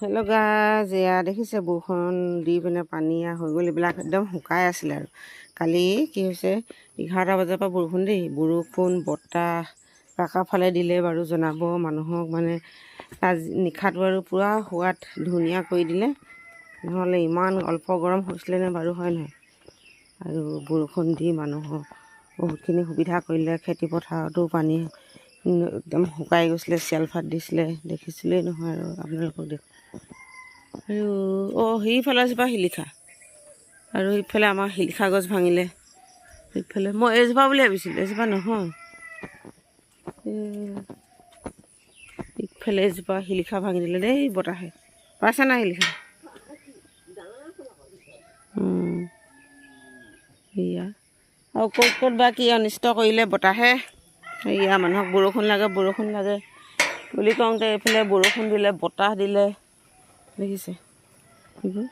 Hello' guys, এয়া দেখিছে বৰষুণ দি পিনে পানী হৈ গ'ল। এইবিলাক একদম শুকাই আছিলে আৰু কালি কি হৈছে 11টা বজাৰ পৰা বৰষুণ দেই, বৰষুণ বতাহ কাকা ফালে দিলে বাৰু জনাব মানুহক। মানে আজি নিশাটো আৰু পূৰা সোৱাদ ধুনীয়া কৰি দিলে, নহ'লে ইমান অল্প গৰম হৈছিলে নে বাৰু, হয় নহয়? আৰু বৰষুণ দি মানুহক বহুতখিনি সুবিধা কৰিলে। খেতি পথাৰতো পানী একদম শুকাই গৈছিলে, চেলফাট দিছিলে, দেখিছিলেই নহয় আৰু আপোনালোকক আৰু সেইফালে এজোপা শিলিখা, আৰু ইফালে আমাৰ শিলিখা গছ ভাঙিলে। ইফালে মই এজোপা বুলি ভাবিছিলোঁ, এজোপা নহয়। ইফালে এজোপা শিলিখা ভাঙি দিলে দেই বতাহে। পাইছে নাই শিলিখা? সেয়া আৰু ক'ত বা কি অনিষ্ট কৰিলে বতাহে। সেয়া মানুহক বৰষুণ লাগে বুলি কওঁতে এইফালে বৰষুণ দিলে, বতাহ দিলে, দেখিছে এইবোৰ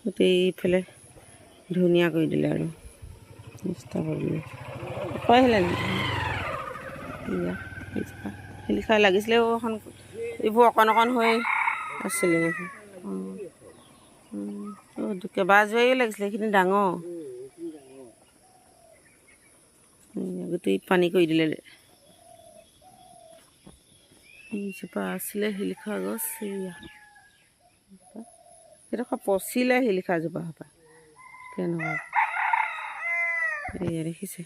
গোটেইফালে ধুনীয়া কৰি দিলে আৰু নষ্ট কৰি দিলে। আহিলে নেকি? শিলিখা লাগিছিলেও এখন, এইবোৰ অকণ হৈ আছিলে। কেইবাজোৱাৰিও লাগিছিলে, সেইখিনি ডাঙৰ। গোটেই পানী কৰি দিলে। এইজোপা আছিলে শিলিখা গছ, সেইডোখৰ পচিলে শিলিখাজোপা সোপা কেনেকুৱা। এয়া দেখিছে।